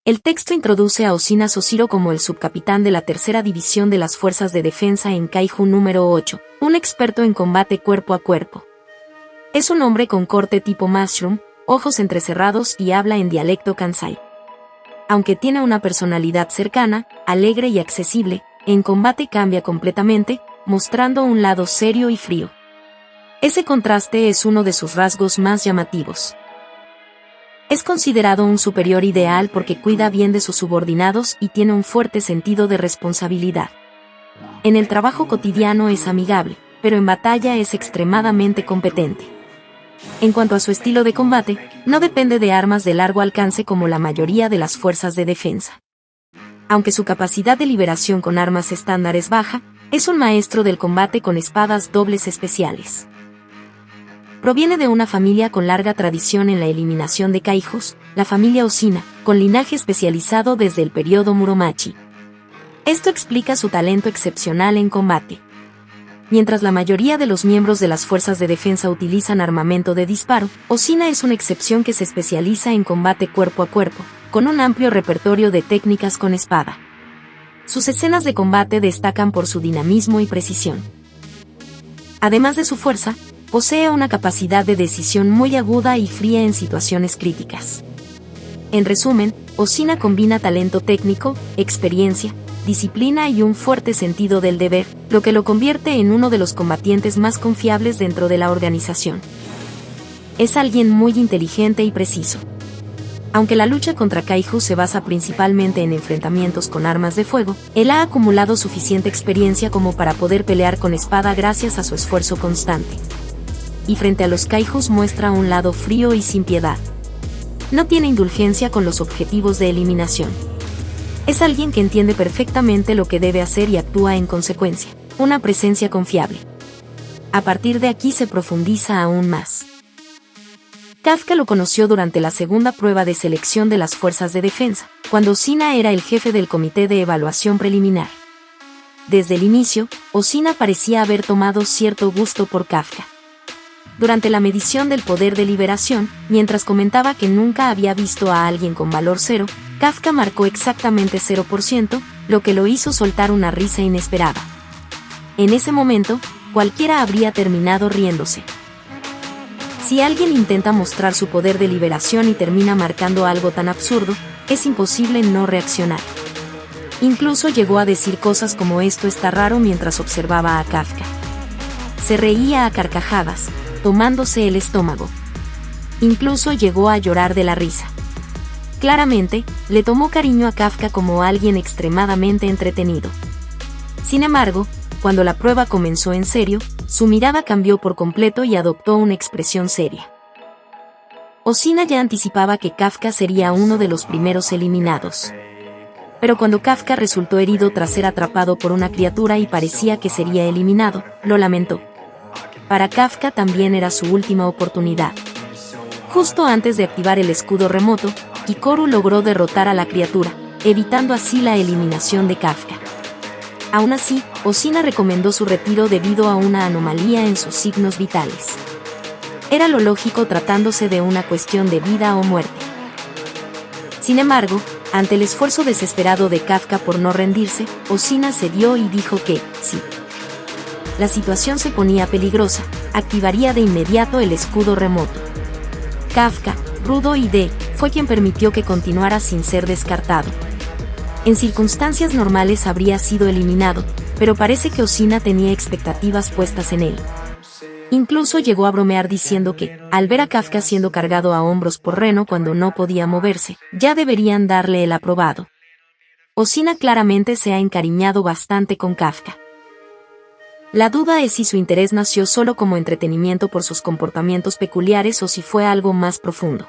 El texto introduce a Osina Soshiro como el subcapitán de la tercera división de las fuerzas de defensa en Kaiju número 8, un experto en combate cuerpo a cuerpo. Es un hombre con corte tipo mushroom, ojos entrecerrados y habla en dialecto Kansai. Aunque tiene una personalidad cercana, alegre y accesible, en combate cambia completamente, mostrando un lado serio y frío. Ese contraste es uno de sus rasgos más llamativos. Es considerado un superior ideal porque cuida bien de sus subordinados y tiene un fuerte sentido de responsabilidad. En el trabajo cotidiano es amigable, pero en batalla es extremadamente competente. En cuanto a su estilo de combate, no depende de armas de largo alcance como la mayoría de las fuerzas de defensa. Aunque su capacidad de liberación con armas estándar es baja, es un maestro del combate con espadas dobles especiales. Proviene de una familia con larga tradición en la eliminación de kaijus, la familia Osina, con linaje especializado desde el periodo Muromachi. Esto explica su talento excepcional en combate. Mientras la mayoría de los miembros de las fuerzas de defensa utilizan armamento de disparo, Osina es una excepción que se especializa en combate cuerpo a cuerpo, con un amplio repertorio de técnicas con espada. Sus escenas de combate destacan por su dinamismo y precisión. Además de su fuerza, posee una capacidad de decisión muy aguda y fría en situaciones críticas. En resumen, Osina combina talento técnico, experiencia, disciplina y un fuerte sentido del deber, lo que lo convierte en uno de los combatientes más confiables dentro de la organización. Es alguien muy inteligente y preciso. Aunque la lucha contra Kaiju se basa principalmente en enfrentamientos con armas de fuego, él ha acumulado suficiente experiencia como para poder pelear con espada gracias a su esfuerzo constante. Y frente a los Kaijus muestra un lado frío y sin piedad. No tiene indulgencia con los objetivos de eliminación. Es alguien que entiende perfectamente lo que debe hacer y actúa en consecuencia. Una presencia confiable. A partir de aquí se profundiza aún más. Kafka lo conoció durante la segunda prueba de selección de las fuerzas de defensa, cuando Osina era el jefe del comité de evaluación preliminar. Desde el inicio, Osina parecía haber tomado cierto gusto por Kafka. Durante la medición del poder de liberación, mientras comentaba que nunca había visto a alguien con valor 0, Kafka marcó exactamente 0%, lo que lo hizo soltar una risa inesperada. En ese momento, cualquiera habría terminado riéndose. Si alguien intenta mostrar su poder de liberación y termina marcando algo tan absurdo, es imposible no reaccionar. Incluso llegó a decir cosas como "esto está raro" mientras observaba a Kafka. Se reía a carcajadas, tomándose el estómago. Incluso llegó a llorar de la risa. Claramente, le tomó cariño a Kafka como alguien extremadamente entretenido. Sin embargo, cuando la prueba comenzó en serio, su mirada cambió por completo y adoptó una expresión seria. Osina ya anticipaba que Kafka sería uno de los primeros eliminados. Pero cuando Kafka resultó herido tras ser atrapado por una criatura y parecía que sería eliminado, lo lamentó. Para Kafka también era su última oportunidad. Justo antes de activar el escudo remoto, Kikoru logró derrotar a la criatura, evitando así la eliminación de Kafka. Aún así, Osina recomendó su retiro debido a una anomalía en sus signos vitales. Era lo lógico tratándose de una cuestión de vida o muerte. Sin embargo, ante el esfuerzo desesperado de Kafka por no rendirse, Osina cedió y dijo que, sí. La situación se ponía peligrosa, activaría de inmediato el escudo remoto. Kafka, rudo y fue quien permitió que continuara sin ser descartado. En circunstancias normales habría sido eliminado, pero parece que Osina tenía expectativas puestas en él. Incluso llegó a bromear diciendo que, al ver a Kafka siendo cargado a hombros por Reno cuando no podía moverse, ya deberían darle el aprobado. Osina claramente se ha encariñado bastante con Kafka. La duda es si su interés nació solo como entretenimiento por sus comportamientos peculiares o si fue algo más profundo.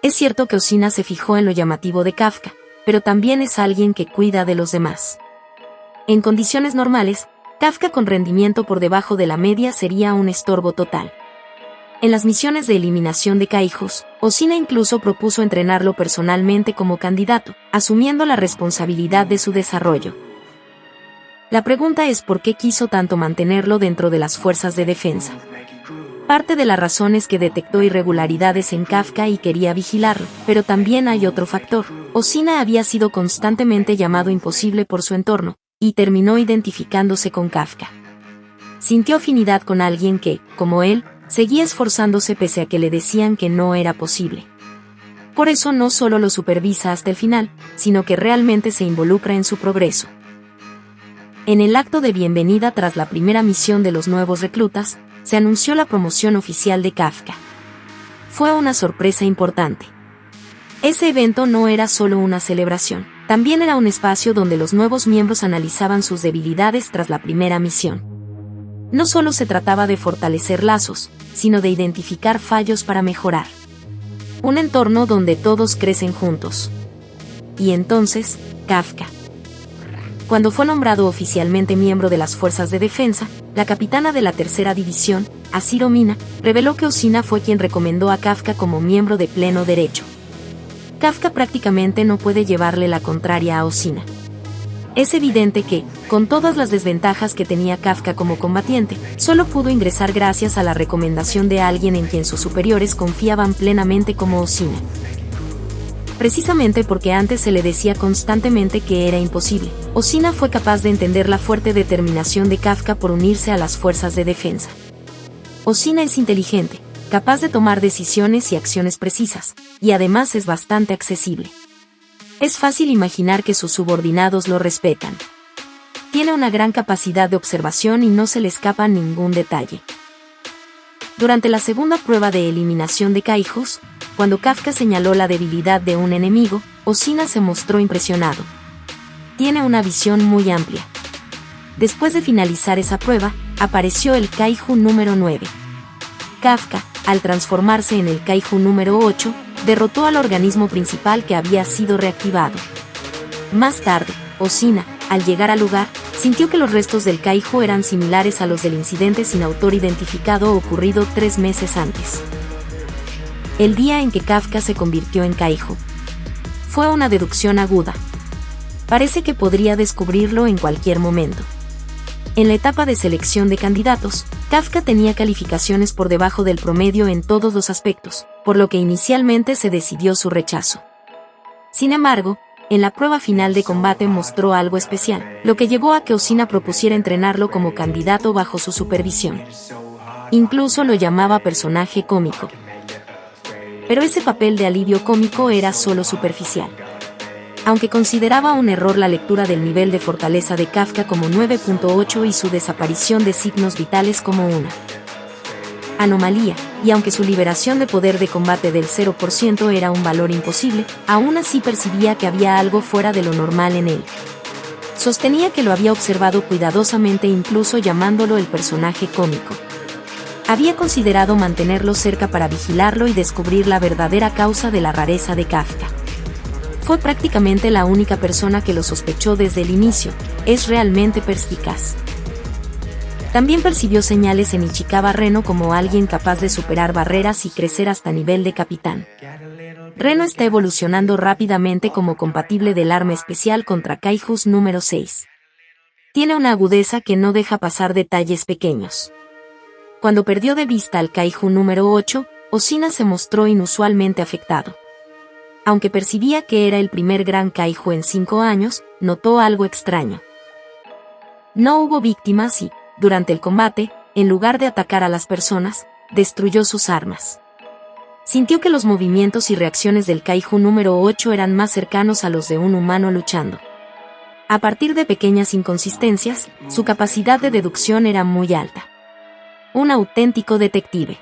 Es cierto que Osina se fijó en lo llamativo de Kafka, pero también es alguien que cuida de los demás. En condiciones normales, Kafka con rendimiento por debajo de la media sería un estorbo total. En las misiones de eliminación de Kaijus, Osina incluso propuso entrenarlo personalmente como candidato, asumiendo la responsabilidad de su desarrollo. La pregunta es por qué quiso tanto mantenerlo dentro de las fuerzas de defensa. Parte de la razón es que detectó irregularidades en Kafka y quería vigilarlo, pero también hay otro factor. Oshina había sido constantemente llamado imposible por su entorno, y terminó identificándose con Kafka. Sintió afinidad con alguien que, como él, seguía esforzándose pese a que le decían que no era posible. Por eso no solo lo supervisa hasta el final, sino que realmente se involucra en su progreso. En el acto de bienvenida tras la primera misión de los nuevos reclutas, se anunció la promoción oficial de Kafka. Fue una sorpresa importante. Ese evento no era solo una celebración, también era un espacio donde los nuevos miembros analizaban sus debilidades tras la primera misión. No solo se trataba de fortalecer lazos, sino de identificar fallos para mejorar. Un entorno donde todos crecen juntos. Y entonces, Kafka. Cuando fue nombrado oficialmente miembro de las Fuerzas de Defensa, la capitana de la Tercera División, Asiro Mina, reveló que Oshina fue quien recomendó a Kafka como miembro de pleno derecho. Kafka prácticamente no puede llevarle la contraria a Oshina. Es evidente que, con todas las desventajas que tenía Kafka como combatiente, solo pudo ingresar gracias a la recomendación de alguien en quien sus superiores confiaban plenamente como Oshina. Precisamente porque antes se le decía constantemente que era imposible, Oshina fue capaz de entender la fuerte determinación de Kafka por unirse a las fuerzas de defensa. Oshina es inteligente, capaz de tomar decisiones y acciones precisas, y además es bastante accesible. Es fácil imaginar que sus subordinados lo respetan. Tiene una gran capacidad de observación y no se le escapa ningún detalle. Durante la segunda prueba de eliminación de Kaijus, cuando Kafka señaló la debilidad de un enemigo, Oshina se mostró impresionado. Tiene una visión muy amplia. Después de finalizar esa prueba, apareció el Kaiju número 9. Kafka, al transformarse en el Kaiju número 8, derrotó al organismo principal que había sido reactivado. Más tarde, Oshina, al llegar al lugar, sintió que los restos del Kaiju eran similares a los del incidente sin autor identificado ocurrido 3 meses antes. El día en que Kafka se convirtió en Kaiju. Fue una deducción aguda. Parece que podría descubrirlo en cualquier momento. En la etapa de selección de candidatos, Kafka tenía calificaciones por debajo del promedio en todos los aspectos, por lo que inicialmente se decidió su rechazo. Sin embargo, en la prueba final de combate mostró algo especial, lo que llevó a que Oshina propusiera entrenarlo como candidato bajo su supervisión. Incluso lo llamaba personaje cómico. Pero ese papel de alivio cómico era solo superficial. Aunque consideraba un error la lectura del nivel de fortaleza de Kafka como 9.8 y su desaparición de signos vitales como una anomalía, y aunque su liberación de poder de combate del 0% era un valor imposible, aún así percibía que había algo fuera de lo normal en él. Sostenía que lo había observado cuidadosamente, incluso llamándolo el personaje cómico. Había considerado mantenerlo cerca para vigilarlo y descubrir la verdadera causa de la rareza de Kafka. Fue prácticamente la única persona que lo sospechó desde el inicio. Es realmente perspicaz. También percibió señales en Ichikawa Reno como alguien capaz de superar barreras y crecer hasta nivel de capitán. Reno está evolucionando rápidamente como compatible del arma especial contra Kaijus número 6. Tiene una agudeza que no deja pasar detalles pequeños. Cuando perdió de vista al Kaiju número 8, Oshina se mostró inusualmente afectado. Aunque percibía que era el primer gran Kaiju en 5 años, notó algo extraño. No hubo víctimas y, durante el combate, en lugar de atacar a las personas, destruyó sus armas. Sintió que los movimientos y reacciones del Kaiju número 8 eran más cercanos a los de un humano luchando. A partir de pequeñas inconsistencias, su capacidad de deducción era muy alta. Un auténtico detective.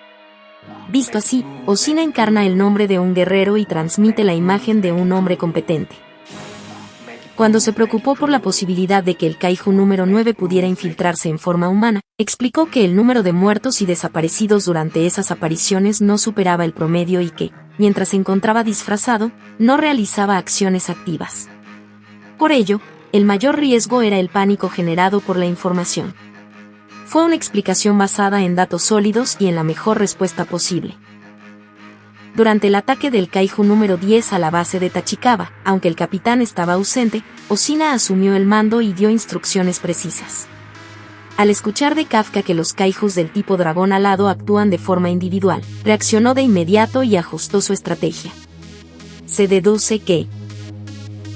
Visto así, Oshina encarna el nombre de un guerrero y transmite la imagen de un hombre competente. Cuando se preocupó por la posibilidad de que el Kaiju número 9 pudiera infiltrarse en forma humana, explicó que el número de muertos y desaparecidos durante esas apariciones no superaba el promedio y que, mientras se encontraba disfrazado, no realizaba acciones activas. Por ello, el mayor riesgo era el pánico generado por la información. Fue una explicación basada en datos sólidos y en la mejor respuesta posible. Durante el ataque del Kaiju número 10 a la base de Tachikawa, aunque el capitán estaba ausente, Oshina asumió el mando y dio instrucciones precisas. Al escuchar de Kafka que los kaijus del tipo dragón alado actúan de forma individual, reaccionó de inmediato y ajustó su estrategia. Se deduce que,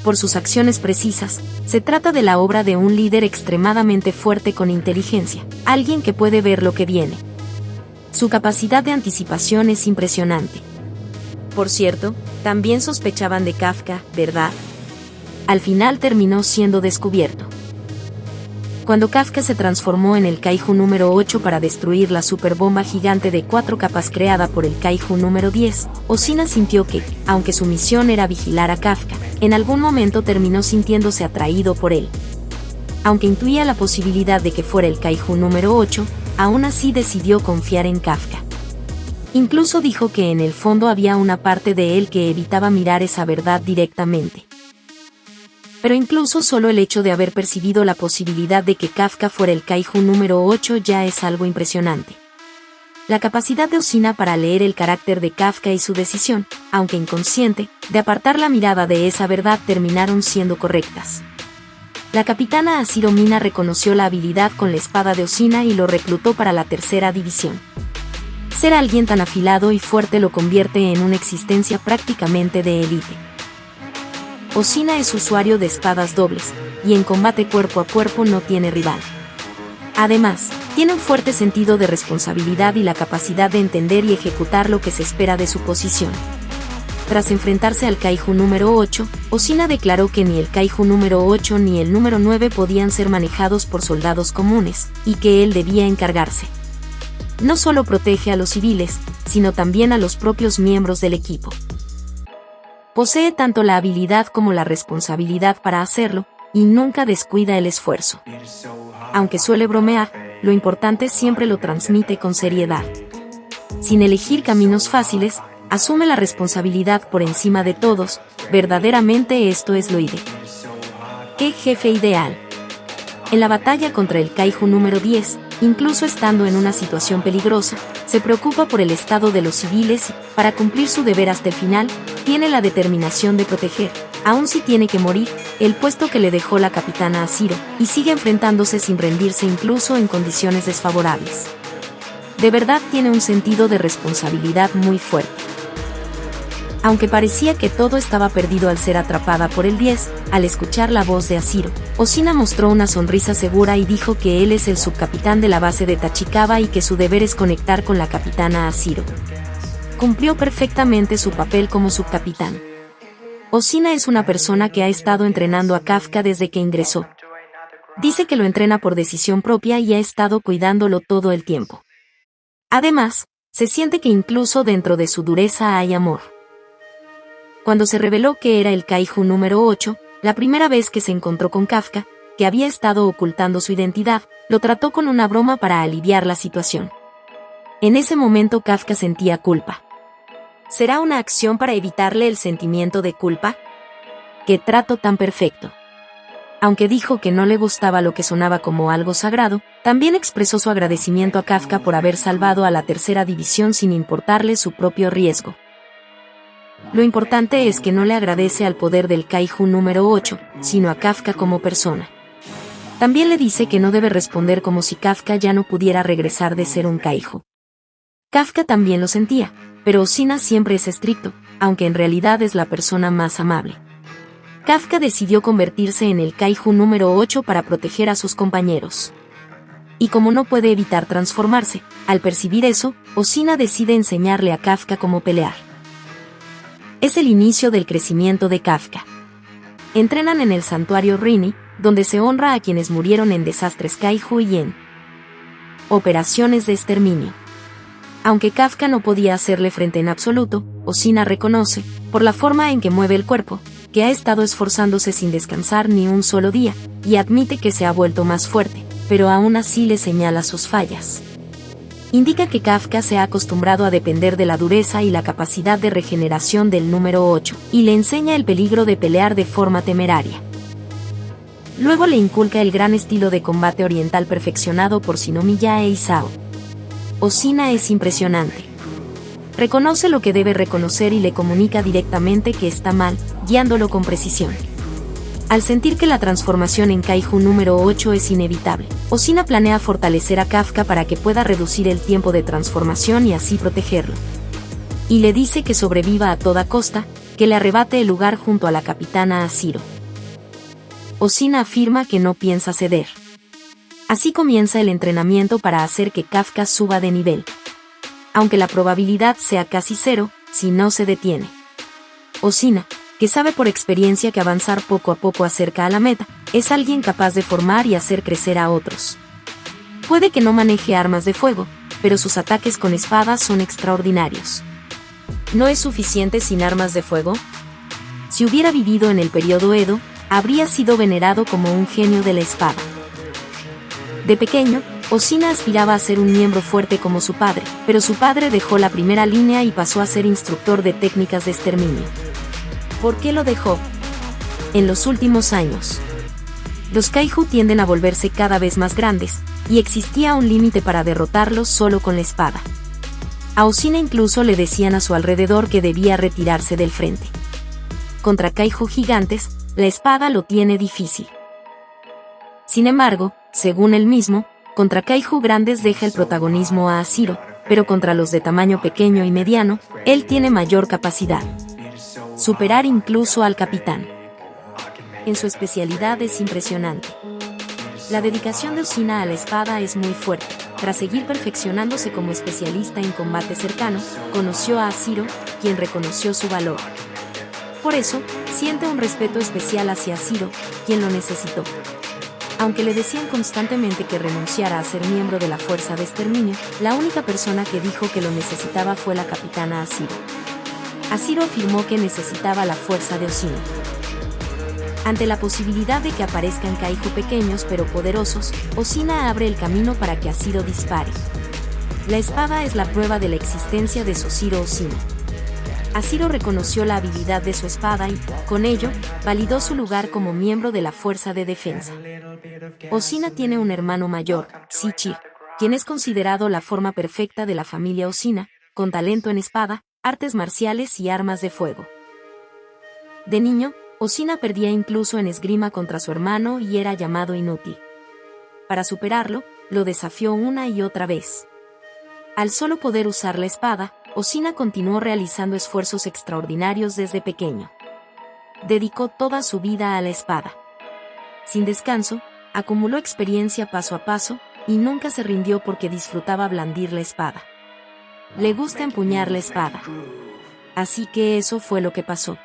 por sus acciones precisas, se trata de la obra de un líder extremadamente fuerte con inteligencia, alguien que puede ver lo que viene. Su capacidad de anticipación es impresionante. Por cierto, también sospechaban de Kafka, ¿verdad? Al final terminó siendo descubierto. Cuando Kafka se transformó en el Kaiju número 8 para destruir la superbomba gigante de 4 capas creada por el Kaiju número 10, Oshina sintió que, aunque su misión era vigilar a Kafka, en algún momento terminó sintiéndose atraído por él. Aunque intuía la posibilidad de que fuera el Kaiju número 8, aún así decidió confiar en Kafka. Incluso dijo que en el fondo había una parte de él que evitaba mirar esa verdad directamente. Pero incluso solo el hecho de haber percibido la posibilidad de que Kafka fuera el Kaiju número 8 ya es algo impresionante. La capacidad de Oshina para leer el carácter de Kafka y su decisión, aunque inconsciente, de apartar la mirada de esa verdad terminaron siendo correctas. La capitana Asiro Mina reconoció la habilidad con la espada de Oshina y lo reclutó para la tercera división. Ser alguien tan afilado y fuerte lo convierte en una existencia prácticamente de élite. Oshina es usuario de espadas dobles, y en combate cuerpo a cuerpo no tiene rival. Además, tiene un fuerte sentido de responsabilidad y la capacidad de entender y ejecutar lo que se espera de su posición. Tras enfrentarse al Kaiju número 8, Oshina declaró que ni el Kaiju número 8 ni el número 9 podían ser manejados por soldados comunes, y que él debía encargarse. No solo protege a los civiles, sino también a los propios miembros del equipo. Posee tanto la habilidad como la responsabilidad para hacerlo, y nunca descuida el esfuerzo. Aunque suele bromear, lo importante siempre lo transmite con seriedad. Sin elegir caminos fáciles, asume la responsabilidad por encima de todos, verdaderamente esto es lo ideal. ¡Qué jefe ideal! En la batalla contra el Kaiju número 10, incluso estando en una situación peligrosa, se preocupa por el estado de los civiles y, para cumplir su deber hasta el final, tiene la determinación de proteger, aun si tiene que morir, el puesto que le dejó la capitana Asiro, y sigue enfrentándose sin rendirse incluso en condiciones desfavorables. De verdad tiene un sentido de responsabilidad muy fuerte. Aunque parecía que todo estaba perdido al ser atrapada por el 10, al escuchar la voz de Asiro, Oshina mostró una sonrisa segura y dijo que él es el subcapitán de la base de Tachikawa y que su deber es conectar con la capitana Asiro. Cumplió perfectamente su papel como subcapitán. Oshina es una persona que ha estado entrenando a Kafka desde que ingresó. Dice que lo entrena por decisión propia y ha estado cuidándolo todo el tiempo. Además, se siente que incluso dentro de su dureza hay amor. Cuando se reveló que era el Kaiju número 8, la primera vez que se encontró con Kafka, que había estado ocultando su identidad, lo trató con una broma para aliviar la situación. En ese momento Kafka sentía culpa. ¿Será una acción para evitarle el sentimiento de culpa? ¡Qué trato tan perfecto! Aunque dijo que no le gustaba lo que sonaba como algo sagrado, también expresó su agradecimiento a Kafka por haber salvado a la tercera división sin importarle su propio riesgo. Lo importante es que no le agradece al poder del Kaiju número 8, sino a Kafka como persona. También le dice que no debe responder como si Kafka ya no pudiera regresar de ser un Kaiju. Kafka también lo sentía, pero Oshina siempre es estricto, aunque en realidad es la persona más amable. Kafka decidió convertirse en el Kaiju número 8 para proteger a sus compañeros. Y como no puede evitar transformarse, al percibir eso, Oshina decide enseñarle a Kafka cómo pelear. Es el inicio del crecimiento de Kafka. Entrenan en el santuario Rini, donde se honra a quienes murieron en desastres Kaiju y en operaciones de exterminio. Aunque Kafka no podía hacerle frente en absoluto, Oshina reconoce, por la forma en que mueve el cuerpo, que ha estado esforzándose sin descansar ni un solo día, y admite que se ha vuelto más fuerte, pero aún así le señala sus fallas. Indica que Kafka se ha acostumbrado a depender de la dureza y la capacidad de regeneración del número 8, y le enseña el peligro de pelear de forma temeraria. Luego le inculca el gran estilo de combate oriental perfeccionado por Shinomiya e Isao. Oshina es impresionante. Reconoce lo que debe reconocer y le comunica directamente que está mal, guiándolo con precisión. Al sentir que la transformación en Kaiju número 8 es inevitable, Osina planea fortalecer a Kafka para que pueda reducir el tiempo de transformación y así protegerlo. Y le dice que sobreviva a toda costa, que le arrebate el lugar junto a la capitana Asiro. Osina afirma que no piensa ceder. Así comienza el entrenamiento para hacer que Kafka suba de nivel. Aunque la probabilidad sea casi cero, si no se detiene. Osina, que sabe por experiencia que avanzar poco a poco acerca a la meta, es alguien capaz de formar y hacer crecer a otros. Puede que no maneje armas de fuego, pero sus ataques con espadas son extraordinarios. ¿No es suficiente sin armas de fuego? Si hubiera vivido en el periodo Edo, habría sido venerado como un genio de la espada. De pequeño, Osina aspiraba a ser un miembro fuerte como su padre, pero su padre dejó la primera línea y pasó a ser instructor de técnicas de exterminio. ¿Por qué lo dejó? En los últimos años, los Kaiju tienden a volverse cada vez más grandes, y existía un límite para derrotarlos solo con la espada. A Osina incluso le decían a su alrededor que debía retirarse del frente. Contra Kaiju gigantes, la espada lo tiene difícil. Sin embargo, según él mismo, contra Kaiju grandes deja el protagonismo a Asiro, pero contra los de tamaño pequeño y mediano, él tiene mayor capacidad. Superar incluso al capitán. En su especialidad es impresionante. La dedicación de Osina a la espada es muy fuerte. Tras seguir perfeccionándose como especialista en combate cercano, conoció a Asiro, quien reconoció su valor. Por eso, siente un respeto especial hacia Asiro, quien lo necesitó. Aunque le decían constantemente que renunciara a ser miembro de la fuerza de exterminio, la única persona que dijo que lo necesitaba fue la capitana Asiro. Asiro afirmó que necesitaba la fuerza de Osina. Ante la posibilidad de que aparezcan Kaiju pequeños pero poderosos, Osina abre el camino para que Asiro dispare. La espada es la prueba de la existencia de Soshiro Osina. Asiro reconoció la habilidad de su espada y, con ello, validó su lugar como miembro de la fuerza de defensa. Osina tiene un hermano mayor, Shichir, quien es considerado la forma perfecta de la familia Osina, con talento en espada, artes marciales y armas de fuego. De niño, Osina perdía incluso en esgrima contra su hermano y era llamado inútil. Para superarlo, lo desafió una y otra vez. Al solo poder usar la espada, Osina continuó realizando esfuerzos extraordinarios desde pequeño. Dedicó toda su vida a la espada. Sin descanso, acumuló experiencia paso a paso, y nunca se rindió porque disfrutaba blandir la espada. Le gusta empuñar la espada. Así que eso fue lo que pasó.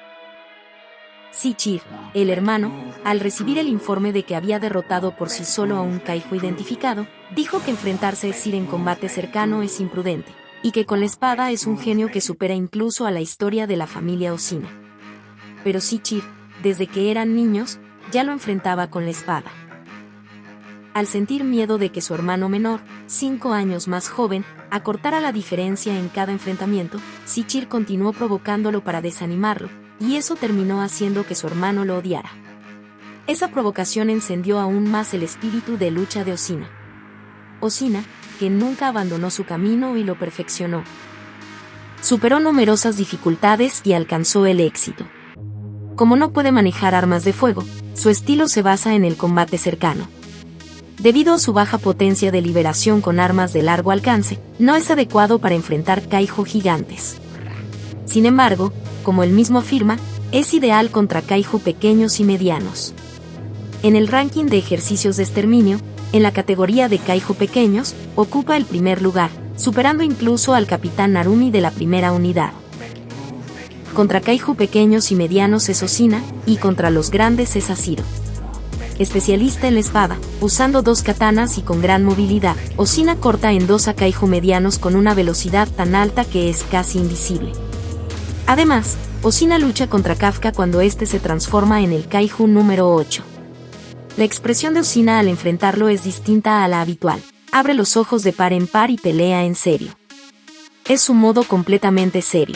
Shichir, el hermano, al recibir el informe de que había derrotado por sí solo a un Kaiju identificado, dijo que enfrentarse a Sir en combate cercano es imprudente, y que con la espada es un genio que supera incluso a la historia de la familia Osina. Pero Shichir, desde que eran niños, ya lo enfrentaba con la espada. Al sentir miedo de que su hermano menor, 5 años más joven, acortara la diferencia en cada enfrentamiento, Shichir continuó provocándolo para desanimarlo, y eso terminó haciendo que su hermano lo odiara. Esa provocación encendió aún más el espíritu de lucha de Osina. Osina, que nunca abandonó su camino y lo perfeccionó. Superó numerosas dificultades y alcanzó el éxito. Como no puede manejar armas de fuego, su estilo se basa en el combate cercano. Debido a su baja potencia de liberación con armas de largo alcance, no es adecuado para enfrentar Kaiju gigantes. Sin embargo, como él mismo afirma, es ideal contra Kaiju pequeños y medianos. En el ranking de ejercicios de exterminio, en la categoría de Kaiju pequeños, ocupa el primer lugar, superando incluso al Capitán Narumi de la primera unidad. Contra Kaiju pequeños y medianos es Osina, y contra los grandes es Asiro. Especialista en la espada, usando 2 katanas y con gran movilidad, Osina corta en 2 a Kaiju medianos con una velocidad tan alta que es casi invisible. Además, Osina lucha contra Kafka cuando este se transforma en el Kaiju número 8. La expresión de Osina al enfrentarlo es distinta a la habitual. Abre los ojos de par en par y pelea en serio. Es su modo completamente serio.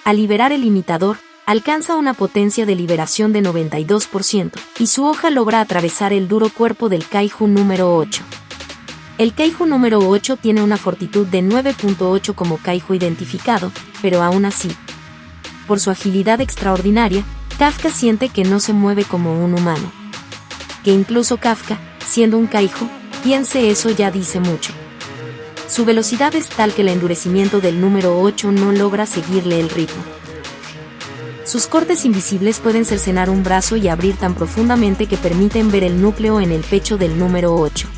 Al liberar el imitador, alcanza una potencia de liberación de 92%, y su hoja logra atravesar el duro cuerpo del Kaiju número 8. El Kaiju número 8 tiene una fortitud de 9.8 como Kaiju identificado, pero aún así, por su agilidad extraordinaria, Kafka siente que no se mueve como un humano. Que incluso Kafka, siendo un kaiju, piense eso ya dice mucho. Su velocidad es tal que el endurecimiento del número 8 no logra seguirle el ritmo. Sus cortes invisibles pueden cercenar un brazo y abrir tan profundamente que permiten ver el núcleo en el pecho del número 8.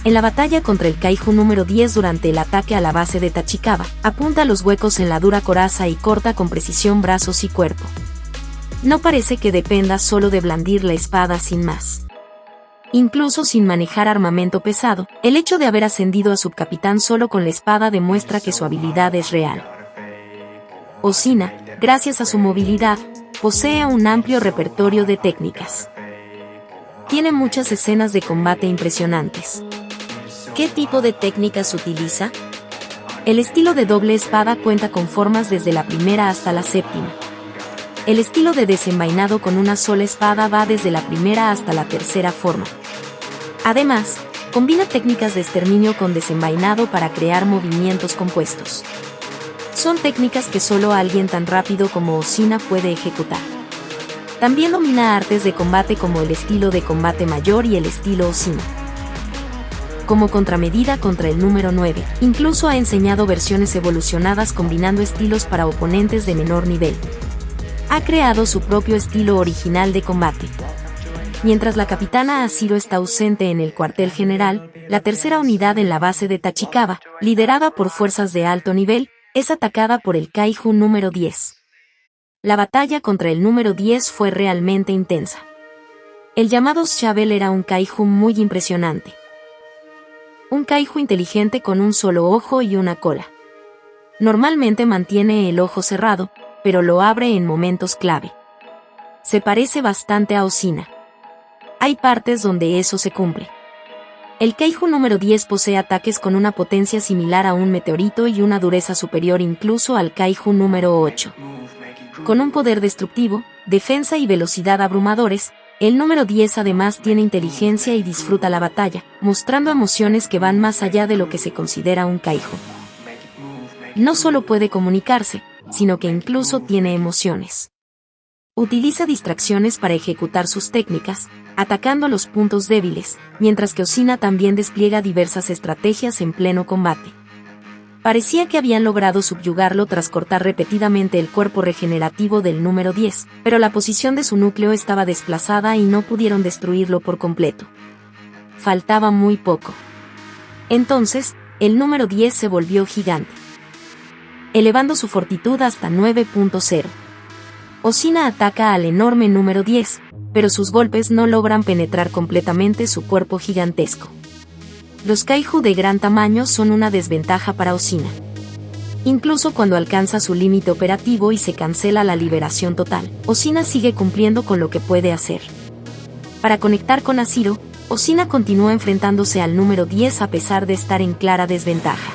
En la batalla contra el kaiju número 10 durante el ataque a la base de Tachikawa, apunta a los huecos en la dura coraza y corta con precisión brazos y cuerpo. No parece que dependa solo de blandir la espada sin más. Incluso sin manejar armamento pesado, el hecho de haber ascendido a subcapitán solo con la espada demuestra que su habilidad es real. Oshina, gracias a su movilidad, posee un amplio repertorio de técnicas. Tiene muchas escenas de combate impresionantes. ¿Qué tipo de técnicas utiliza? El estilo de doble espada cuenta con formas desde la primera hasta la séptima. El estilo de desenvainado con una sola espada va desde la primera hasta la tercera forma. Además, combina técnicas de exterminio con desenvainado para crear movimientos compuestos. Son técnicas que solo alguien tan rápido como Oshina puede ejecutar. También domina artes de combate como el estilo de combate mayor y el estilo Oshina. Como contramedida contra el número 9, incluso ha enseñado versiones evolucionadas combinando estilos para oponentes de menor nivel. Ha creado su propio estilo original de combate. Mientras la capitana Asiro está ausente en el cuartel general, la tercera unidad en la base de Tachikawa, liderada por fuerzas de alto nivel, es atacada por el kaiju número 10. La batalla contra el número 10 fue realmente intensa. El llamado Shovel era un kaiju muy impresionante. Un kaiju inteligente con un solo ojo y una cola. Normalmente mantiene el ojo cerrado, pero lo abre en momentos clave. Se parece bastante a Oshina. Hay partes donde eso se cumple. El kaiju número 10 posee ataques con una potencia similar a un meteorito y una dureza superior incluso al kaiju número 8. Con un poder destructivo, defensa y velocidad abrumadores, el número 10 además tiene inteligencia y disfruta la batalla, mostrando emociones que van más allá de lo que se considera un kaiju. No solo puede comunicarse, sino que incluso tiene emociones. Utiliza distracciones para ejecutar sus técnicas, atacando los puntos débiles, mientras que Oshina también despliega diversas estrategias en pleno combate. Parecía que habían logrado subyugarlo tras cortar repetidamente el cuerpo regenerativo del número 10, pero la posición de su núcleo estaba desplazada y no pudieron destruirlo por completo. Faltaba muy poco. Entonces, el número 10 se volvió gigante, elevando su fortitud hasta 9.0. Oshina ataca al enorme número 10, pero sus golpes no logran penetrar completamente su cuerpo gigantesco. Los kaiju de gran tamaño son una desventaja para Oshina. Incluso cuando alcanza su límite operativo y se cancela la liberación total, Oshina sigue cumpliendo con lo que puede hacer. Para conectar con Asiro, Oshina continúa enfrentándose al número 10 a pesar de estar en clara desventaja.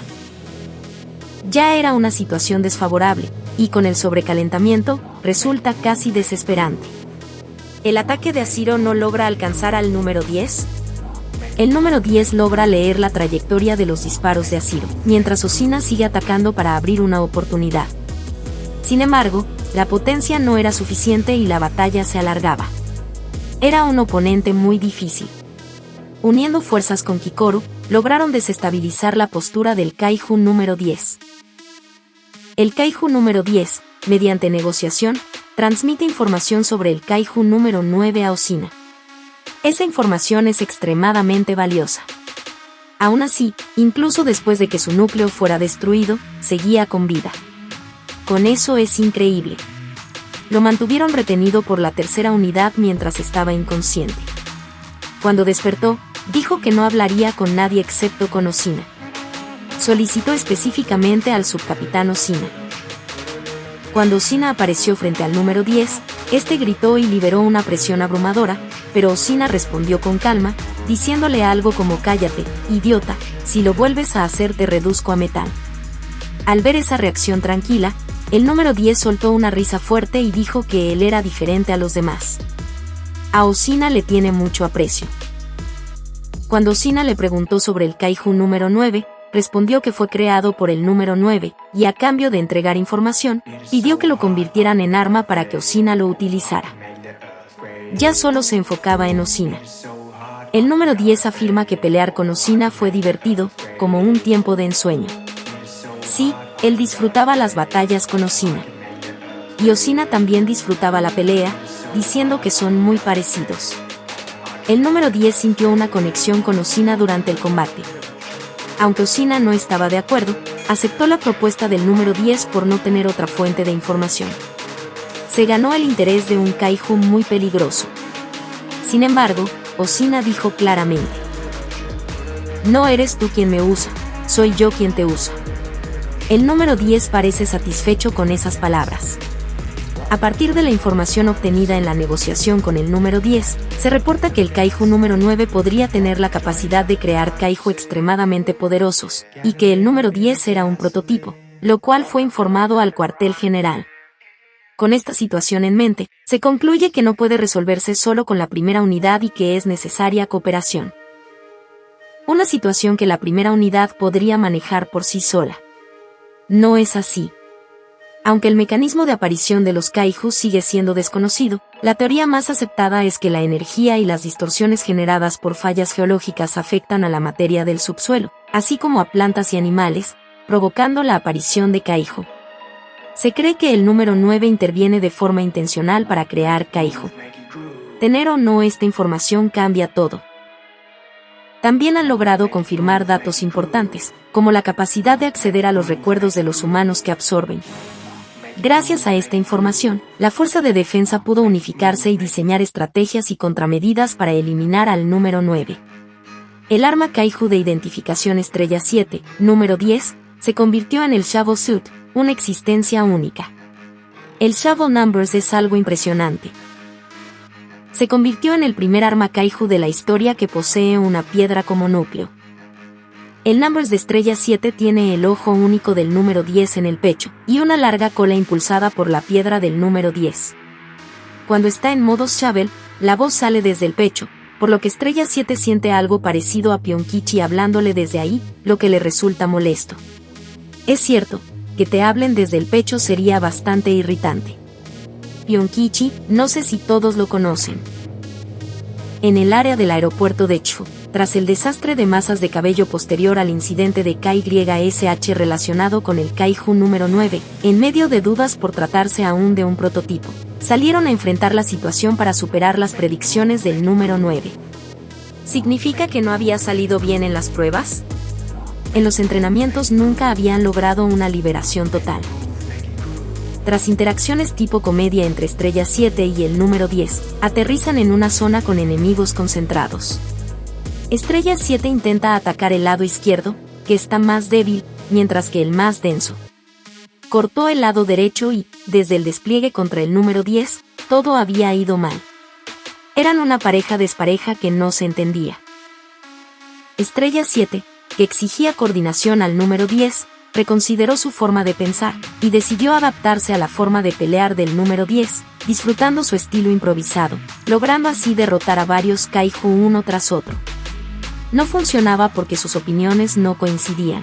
Ya era una situación desfavorable, y con el sobrecalentamiento, resulta casi desesperante. ¿El ataque de Asiro no logra alcanzar al número 10? El número 10 logra leer la trayectoria de los disparos de Asiro, mientras Oshina sigue atacando para abrir una oportunidad. Sin embargo, la potencia no era suficiente y la batalla se alargaba. Era un oponente muy difícil. Uniendo fuerzas con Kikoru, lograron desestabilizar la postura del kaiju número 10. El kaiju número 10, mediante negociación, transmite información sobre el kaiju número 9 a Oshina. Esa información es extremadamente valiosa. Aún así, incluso después de que su núcleo fuera destruido, seguía con vida. Con eso es increíble. Lo mantuvieron retenido por la tercera unidad mientras estaba inconsciente. Cuando despertó, dijo que no hablaría con nadie excepto con Oshina. Solicitó específicamente al subcapitán Oshina. Cuando Oshina apareció frente al número 10, este gritó y liberó una presión abrumadora, pero Oshina respondió con calma, diciéndole algo como «Cállate, idiota, si lo vuelves a hacer te reduzco a metal». Al ver esa reacción tranquila, el número 10 soltó una risa fuerte y dijo que él era diferente a los demás. A Oshina le tiene mucho aprecio. Cuando Oshina le preguntó sobre el kaiju número 9, respondió que fue creado por el número 9, y a cambio de entregar información, pidió que lo convirtieran en arma para que Osina lo utilizara. Ya solo se enfocaba en Osina. El número 10 afirma que pelear con Osina fue divertido, como un tiempo de ensueño. Sí, él disfrutaba las batallas con Osina. Y Osina también disfrutaba la pelea, diciendo que son muy parecidos. El número 10 sintió una conexión con Osina durante el combate. Aunque Osina no estaba de acuerdo, aceptó la propuesta del número 10 por no tener otra fuente de información. Se ganó el interés de un kaiju muy peligroso. Sin embargo, Osina dijo claramente: "No eres tú quien me usa, soy yo quien te usa". El número 10 parece satisfecho con esas palabras. A partir de la información obtenida en la negociación con el número 10, se reporta que el kaiju número 9 podría tener la capacidad de crear kaiju extremadamente poderosos, y que el número 10 era un prototipo, lo cual fue informado al cuartel general. Con esta situación en mente, se concluye que no puede resolverse solo con la primera unidad y que es necesaria cooperación. Una situación que la primera unidad podría manejar por sí sola. No es así. Aunque el mecanismo de aparición de los kaijus sigue siendo desconocido, la teoría más aceptada es que la energía y las distorsiones generadas por fallas geológicas afectan a la materia del subsuelo, así como a plantas y animales, provocando la aparición de kaiju. Se cree que el número 9 interviene de forma intencional para crear kaiju. Tener o no esta información cambia todo. También han logrado confirmar datos importantes, como la capacidad de acceder a los recuerdos de los humanos que absorben. Gracias a esta información, la Fuerza de Defensa pudo unificarse y diseñar estrategias y contramedidas para eliminar al número 9. El arma kaiju de identificación Estrella 7, número 10, se convirtió en el Shovel Suit, una existencia única. El Shovel Numbers es algo impresionante. Se convirtió en el primer arma kaiju de la historia que posee una piedra como núcleo. El Numbers de Estrella 7 tiene el ojo único del número 10 en el pecho, y una larga cola impulsada por la piedra del número 10. Cuando está en modo Shovel, la voz sale desde el pecho, por lo que Estrella 7 siente algo parecido a Pionkichi hablándole desde ahí, lo que le resulta molesto. Es cierto, que te hablen desde el pecho sería bastante irritante. Pionkichi, no sé si todos lo conocen. En el área del aeropuerto de Chfu, tras el desastre de masas de cabello posterior al incidente de KYSH relacionado con el kaiju número 9, en medio de dudas por tratarse aún de un prototipo, salieron a enfrentar la situación para superar las predicciones del número 9. ¿Significa que no había salido bien en las pruebas? En los entrenamientos nunca habían logrado una liberación total. Tras interacciones tipo comedia entre Estrella 7 y el número 10, aterrizan en una zona con enemigos concentrados. Estrella 7 intenta atacar el lado izquierdo, que está más débil, mientras que el más denso. Cortó el lado derecho y, desde el despliegue contra el número 10, todo había ido mal. Eran una pareja despareja que no se entendía. Estrella 7, que exigía coordinación al número 10, reconsideró su forma de pensar, y decidió adaptarse a la forma de pelear del número 10, disfrutando su estilo improvisado, logrando así derrotar a varios kaiju uno tras otro. No funcionaba porque sus opiniones no coincidían.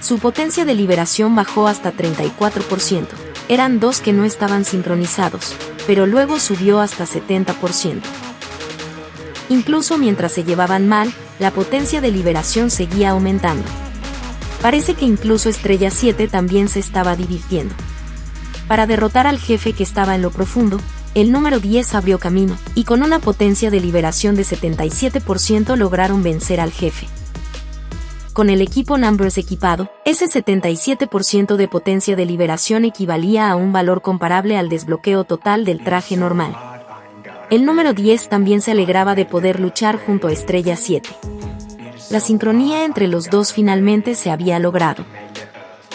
Su potencia de liberación bajó hasta 34%, eran dos que no estaban sincronizados, pero luego subió hasta 70%. Incluso mientras se llevaban mal, la potencia de liberación seguía aumentando. Parece que incluso Estrella 7 también se estaba divirtiendo. Para derrotar al jefe que estaba en lo profundo, el número 10 abrió camino, y con una potencia de liberación de 77% lograron vencer al jefe. Con el equipo Numbers equipado, ese 77% de potencia de liberación equivalía a un valor comparable al desbloqueo total del traje normal. El número 10 también se alegraba de poder luchar junto a Estrella 7. La sincronía entre los dos finalmente se había logrado.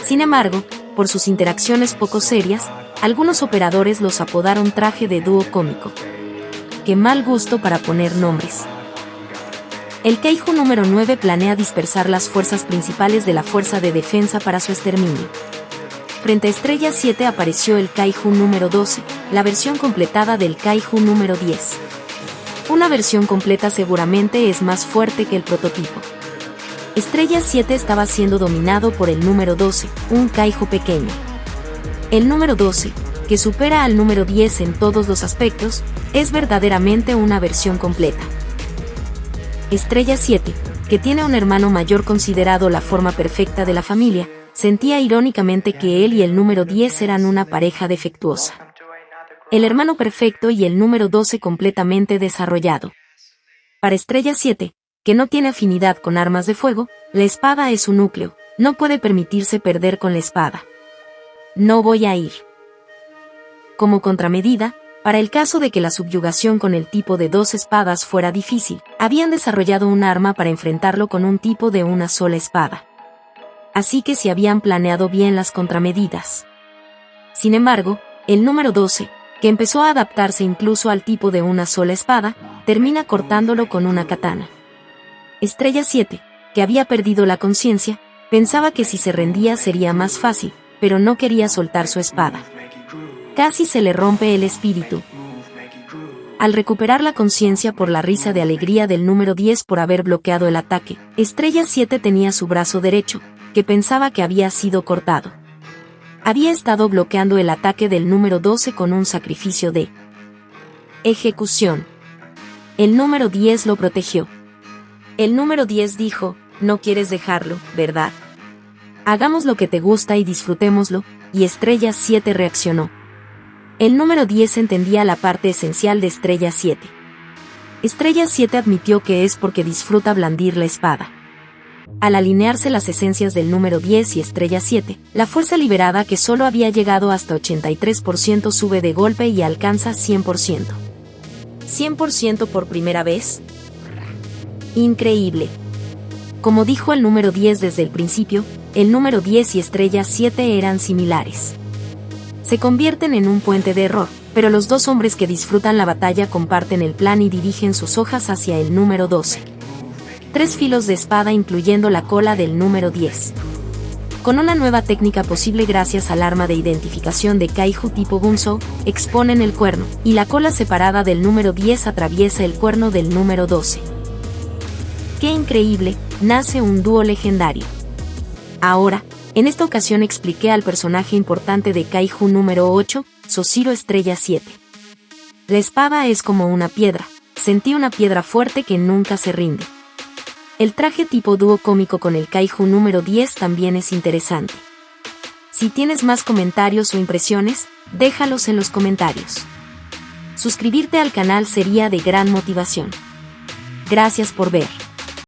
Sin embargo, por sus interacciones poco serias, algunos operadores los apodaron traje de dúo cómico. Qué mal gusto para poner nombres. El kaiju número 9 planea dispersar las fuerzas principales de la Fuerza de Defensa para su exterminio. Frente a Estrella 7 apareció el kaiju número 12, la versión completada del kaiju número 10. Una versión completa seguramente es más fuerte que el prototipo. Estrella 7 estaba siendo dominado por el número 12, un kaiju pequeño. El número 12, que supera al número 10 en todos los aspectos, es verdaderamente una versión completa. Estrella 7, que tiene un hermano mayor considerado la forma perfecta de la familia, sentía irónicamente que él y el número 10 eran una pareja defectuosa. El hermano perfecto y el número 12 completamente desarrollado. Para Estrella 7, que no tiene afinidad con armas de fuego, la espada es su núcleo, no puede permitirse perder con la espada. No voy a ir. Como contramedida, para el caso de que la subyugación con el tipo de 2 espadas fuera difícil, habían desarrollado un arma para enfrentarlo con un tipo de una sola espada. Así que se habían planeado bien las contramedidas. Sin embargo, el número 12, que empezó a adaptarse incluso al tipo de una sola espada, termina cortándolo con una katana. Estrella 7, que había perdido la conciencia, pensaba que si se rendía sería más fácil, pero no quería soltar su espada. Casi se le rompe el espíritu. Al recuperar la conciencia por la risa de alegría del número 10 por haber bloqueado el ataque, Estrella 7 tenía su brazo derecho, que pensaba que había sido cortado. Había estado bloqueando el ataque del número 12 con un sacrificio de ejecución. El número 10 lo protegió. El número 10 dijo, no quieres dejarlo, ¿verdad? Hagamos lo que te gusta y disfrutémoslo, y Estrella 7 reaccionó. El número 10 entendía la parte esencial de Estrella 7. Estrella 7 admitió que es porque disfruta blandir la espada. Al alinearse las esencias del número 10 y Estrella 7, la fuerza liberada que solo había llegado hasta 83% sube de golpe y alcanza 100%. ¿100% por primera vez? Increíble. Como dijo el número 10 desde el principio, el número 10 y Estrella 7 eran similares. Se convierten en un puente de error, pero los dos hombres que disfrutan la batalla comparten el plan y dirigen sus hojas hacia el número 12. 3 filos de espada incluyendo la cola del número 10. Con una nueva técnica posible gracias al arma de identificación de Kaiju tipo Gunso, exponen el cuerno, y la cola separada del número 10 atraviesa el cuerno del número 12. ¡Qué increíble! Nace un dúo legendario. Ahora, en esta ocasión expliqué al personaje importante de Kaiju número 8, Soshiro Estrella 7. La espada es como una piedra, sentí una piedra fuerte que nunca se rinde. El traje tipo dúo cómico con el Kaiju número 10 también es interesante. Si tienes más comentarios o impresiones, déjalos en los comentarios. Suscribirte al canal sería de gran motivación. Gracias por ver.